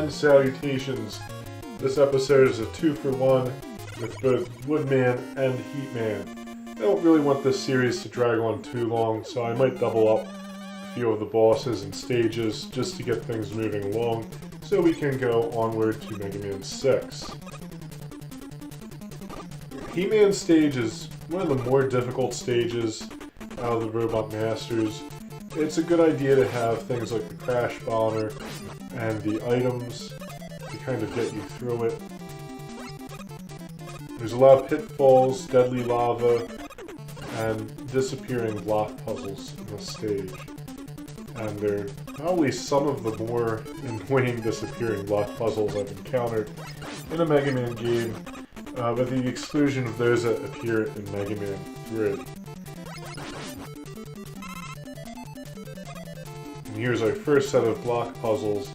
and salutations. This episode is a 2-for-1 with both Woodman and Heatman. I don't really want this series to drag on too long, so I might double up a few of the bosses and stages just to get things moving along, so we can go onward to Mega Man 6. He-Man stage is one of the more difficult stages out of the Robot Masters. It's a good idea to have things like the Crash Bomber and the items to kind of get you through it. There's a lot of pitfalls, deadly lava, and disappearing block puzzles in this stage. And they're probably some of the more annoying disappearing block puzzles I've encountered in a Mega Man game, with the exclusion of those that appear in Mega Man 3. And here's our first set of block puzzles.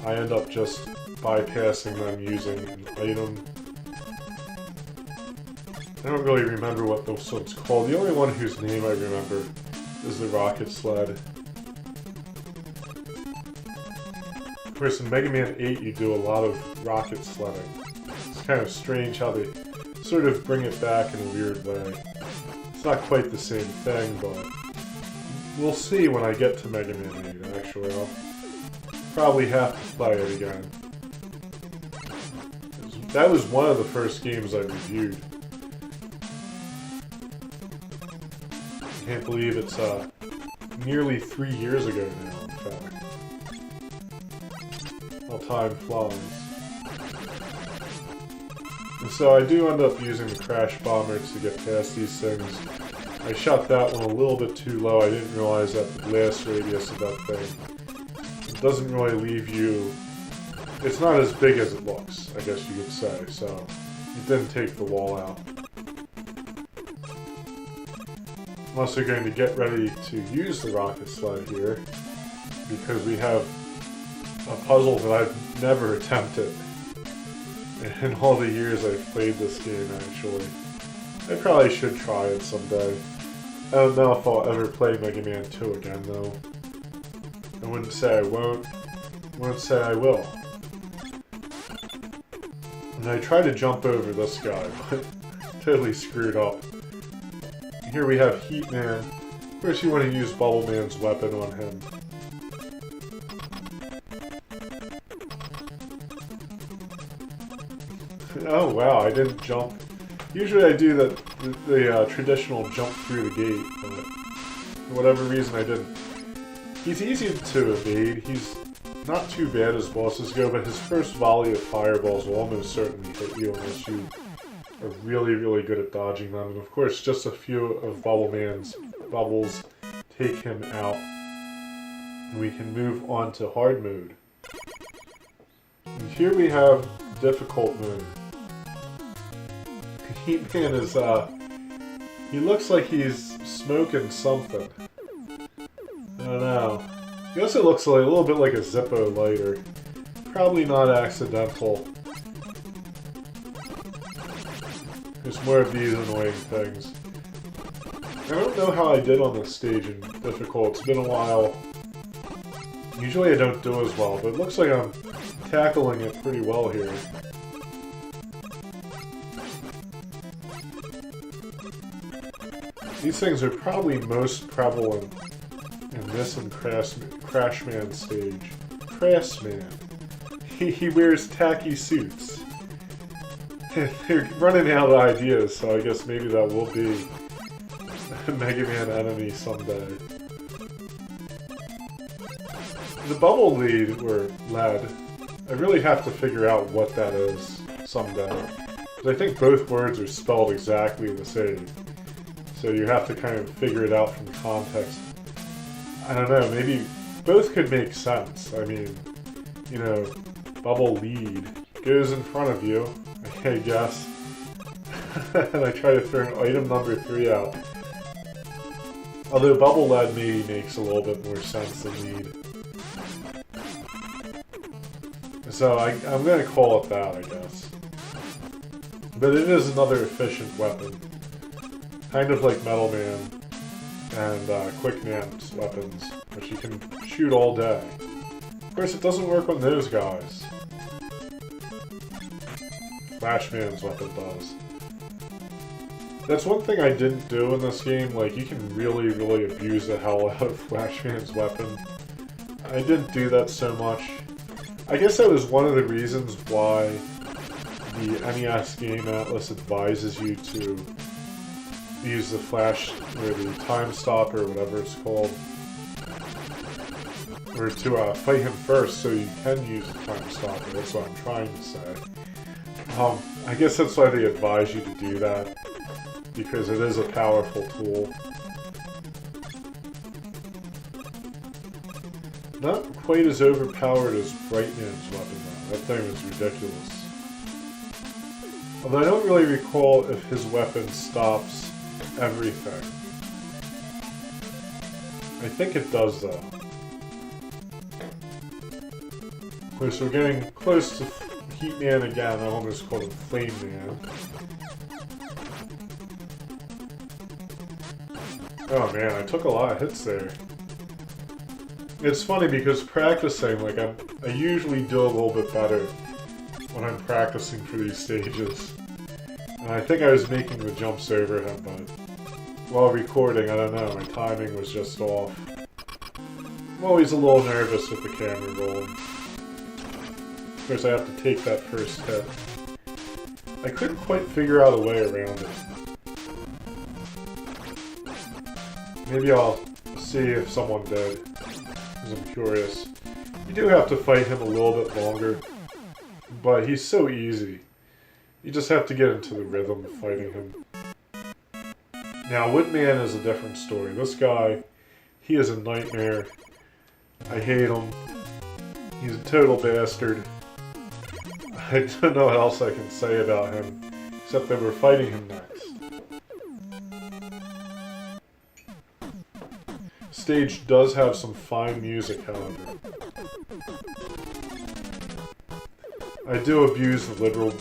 I end up just bypassing them using an item. I don't really remember what this one's called. The only one whose name I remember is the rocket sled. Of course, in Mega Man 8 you do a lot of rocket sledding. It's kind of strange how they sort of bring it back in a weird way. It's not quite the same thing, but we'll see when I get to Mega Man 8, actually. I'll probably have to play it again. That was one of the first games I reviewed. I can't believe it's nearly 3 years ago now, in fact. How time flies. And so I do end up using the Crash Bomber to get past these things. I shot that one a little bit too low. I didn't realize that the blast radius of that thing, it doesn't really leave you... It's not as big as it looks, I guess you could say, so it didn't take the wall out. Unless we're going to get ready to use the rocket sled here, because we have a puzzle that I've never attempted in all the years I've played this game, actually. I probably should try it someday. I don't know if I'll ever play Mega Man 2 again, though. I wouldn't say I won't. I won't say I will. And I tried to jump over this guy, but totally screwed up. Here we have Heatman. Of course you want to use Bubble Man's weapon on him. Oh wow, I didn't jump. Usually I do the traditional jump through the gate, but for whatever reason I didn't. He's easy to evade. He's not too bad as bosses go, but his first volley of fireballs will almost certainly hit you unless you are really, really good at dodging them. And of course, just a few of Bubble Man's bubbles take him out. And we can move on to hard mode. And here we have difficult mode. Heatman is, he looks like he's smoking something. I don't know. He also looks like a little bit like a Zippo lighter. Probably not accidental. There's more of these annoying things. I don't know how I did on this stage in difficult. It's been a while. Usually I don't do as well, but it looks like I'm tackling it pretty well here. These things are probably most prevalent in this and Crashman stage. Crashman. He wears tacky suits. They're running out of ideas, so I guess maybe that will be a Mega Man enemy someday. The bubble lead, or lead, I really have to figure out what that is someday. Because I think both words are spelled exactly the same. So you have to kind of figure it out from context. I don't know, maybe both could make sense. I mean, you know, bubble lead goes in front of you, I guess. And I try to throw item number 3 out. Although bubble lead maybe makes a little bit more sense than lead. So I'm going to call it that, I guess. But it is another efficient weapon. Kind of like Metal Man and Quick Man's weapons, which you can shoot all day. course, it doesn't work on those guys. Flashman's weapon does. That's one thing I didn't do in this game. Like, you can really, really abuse the hell out of Flashman's weapon. I didn't do that so much. I guess that was one of the reasons why the NES Game Atlas advises you to use the flash, or the time stopper, or whatever it's called. Or to fight him first so you can use the time stopper. That's what I'm trying to say. I guess that's why they advise you to do that. Because it is a powerful tool. Not quite as overpowered as Brightman's weapon though. That thing was ridiculous. Although I don't really recall if his weapon stops everything. I think it does though. Of course, we're getting close to Heat Man again. I almost called him Flame Man. Oh man, I took a lot of hits there. It's funny because practicing, like I usually do a little bit better when I'm practicing for these stages. And I think I was making the jumps over him, but while recording, I don't know, my timing was just off. I'm always a little nervous with the camera rolling. Of course, I have to take that first hit. I couldn't quite figure out a way around it. Maybe I'll see if someone did, because I'm curious. You do have to fight him a little bit longer, but he's so easy. You just have to get into the rhythm of fighting him. Now, Woodman is a different story. This guy, he is a nightmare. I hate him. He's a total bastard. I don't know what else I can say about him, except that we're fighting him next. Stage does have some fine music, however. I do abuse the liberal...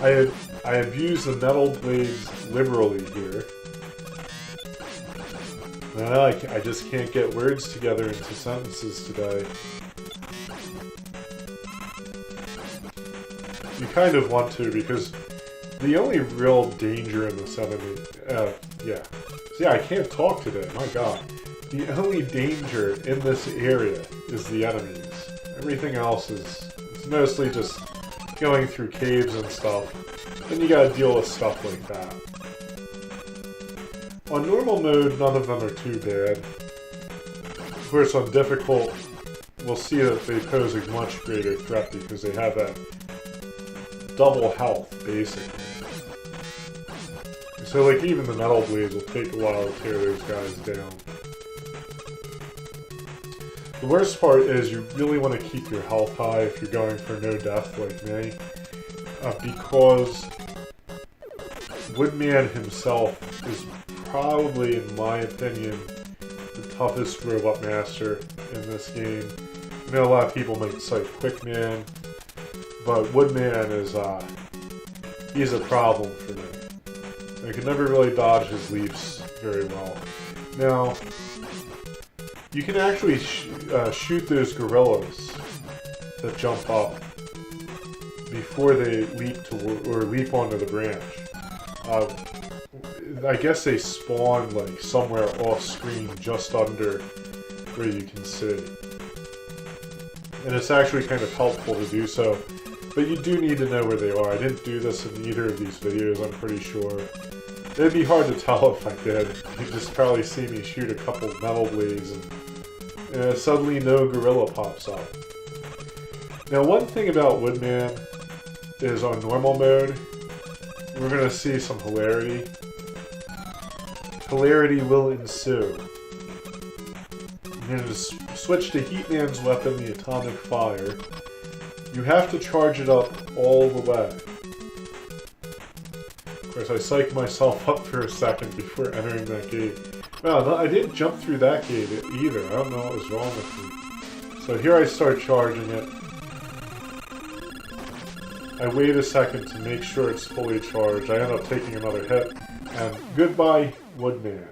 I abuse the metal blades liberally here. I just can't get words together into sentences today. You kind of want to, because the only real danger in this enemy... yeah. See, I can't talk today, my god. The only danger in this area is the enemies. Everything else is it's mostly just going through caves and stuff. Then you gotta deal with stuff like that. On normal mode, none of them are too bad. Of course, on difficult, we'll see that they pose a much greater threat because they have that double health, basically. So, like, even the metal blades will take a while to tear those guys down. The worst part is you really want to keep your health high if you're going for no death like me, because Woodman himself is probably, in my opinion, the toughest robot master in this game. I know a lot of people might cite Quickman, but Woodman is, he's a problem for me. I can never really dodge his leaps very well. Now, you can actually shoot those gorillas that jump up before they leap to or leap onto the branch. I guess they spawn like somewhere off screen, just under where you can see, and it's actually kind of helpful to do so. But you do need to know where they are. I didn't do this in either of these videos, I'm pretty sure. It'd be hard to tell if I did. You'd just probably see me shoot a couple metal blades and suddenly no gorilla pops up. Now, one thing about Woodman is on normal mode, we're going to see some hilarity. Hilarity will ensue. I'm going to switch to Heatman's weapon, the Atomic Fire. You have to charge it up all the way. Of course, I psyched myself up for a second before entering that gate. Wow, no, I didn't jump through that gate either. I don't know what was wrong with me. So here I start charging it. I wait a second to make sure it's fully charged. I end up taking another hit. And goodbye, Woodman.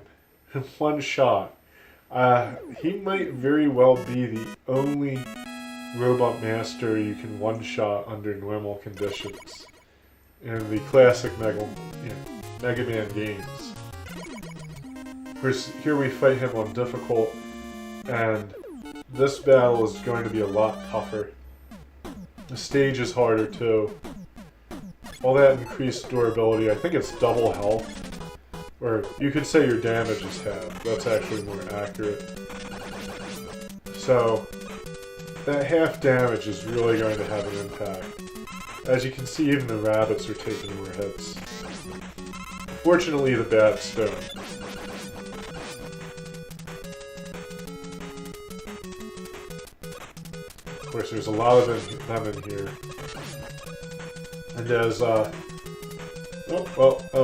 One shot. He might very well be the only Robot Master you can one-shot under normal conditions in the classic Mega Man games. Of course, here we fight him on difficult, and this battle is going to be a lot tougher. The stage is harder too. All that increased durability, I think it's double health. Or you could say your damage is half. That's actually more accurate. So, that half damage is really going to have an impact. As you can see, even the rabbits are taking more hits. Fortunately, the bats don't. Of course, there's a lot of them in here. And as,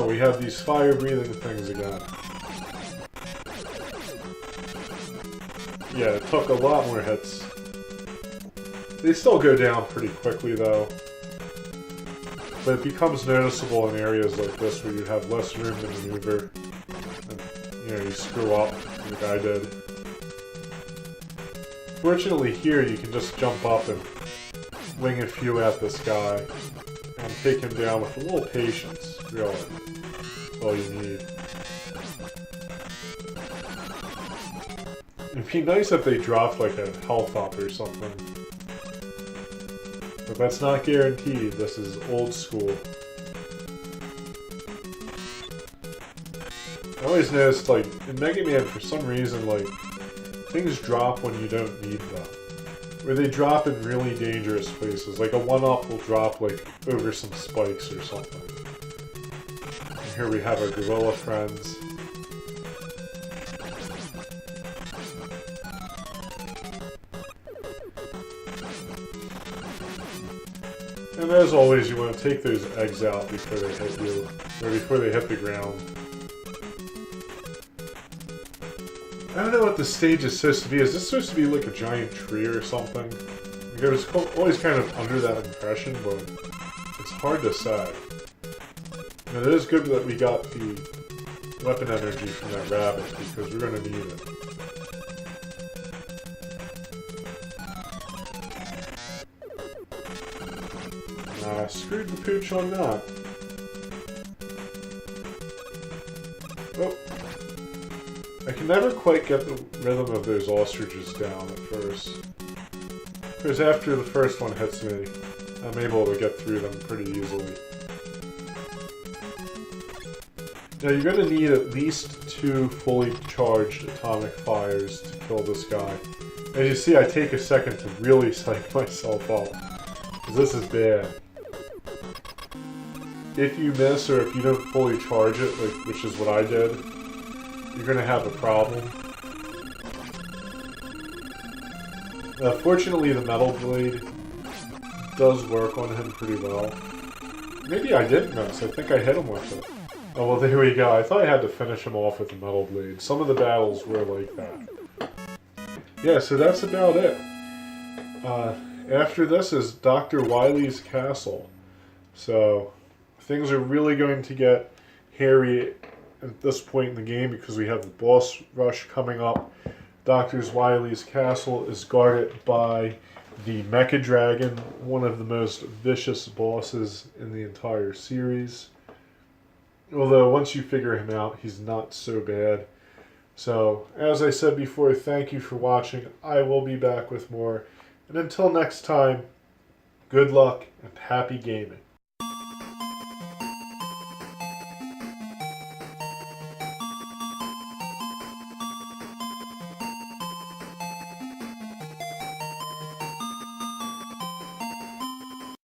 we have these fire-breathing things again. Yeah, it took a lot more hits. They still go down pretty quickly, though. But it becomes noticeable in areas like this where you have less room to maneuver. And, you screw up, like I did. Fortunately here, you can just jump up and wing a few at this guy. And take him down with a little patience, really. That's all you need. It'd be nice if they dropped like a health up or something. But that's not guaranteed. This is old school. I always noticed, like, in Mega Man, for some reason, like, things drop when you don't need them. Or they drop in really dangerous places. Like a 1-up will drop, like, over some spikes or something. And here we have our gorilla friends. And as always, you want to take those eggs out before they hit you, or before they hit the ground. I don't know what the stage is supposed to be. Is this supposed to be like a giant tree or something? Like, I was always kind of under that impression, but it's hard to say. And it is good that we got the weapon energy from that rabbit, because we're going to need it. Screwed the pooch on that. Oh. I can never quite get the rhythm of those ostriches down at first. Because after the first one hits me, I'm able to get through them pretty easily. Now you're going to need at least 2 fully charged atomic fires to kill this guy. As you see, I take a second to really psych myself up. Because this is bad. If you miss, or if you don't fully charge it, like, which is what I did, you're going to have a problem. Fortunately, the metal blade does work on him pretty well. Maybe I didn't miss. I think I hit him with it. Oh, well, there we go. I thought I had to finish him off with the metal blade. Some of the battles were like that. Yeah, so that's about it. After this is Dr. Wily's Castle. So things are really going to get hairy at this point in the game because we have the boss rush coming up. Dr. Wily's Castle is guarded by the Mecha Dragon, one of the most vicious bosses in the entire series. Although once you figure him out, he's not so bad. So, as I said before, thank you for watching. I will be back with more. And until next time, good luck and happy gaming.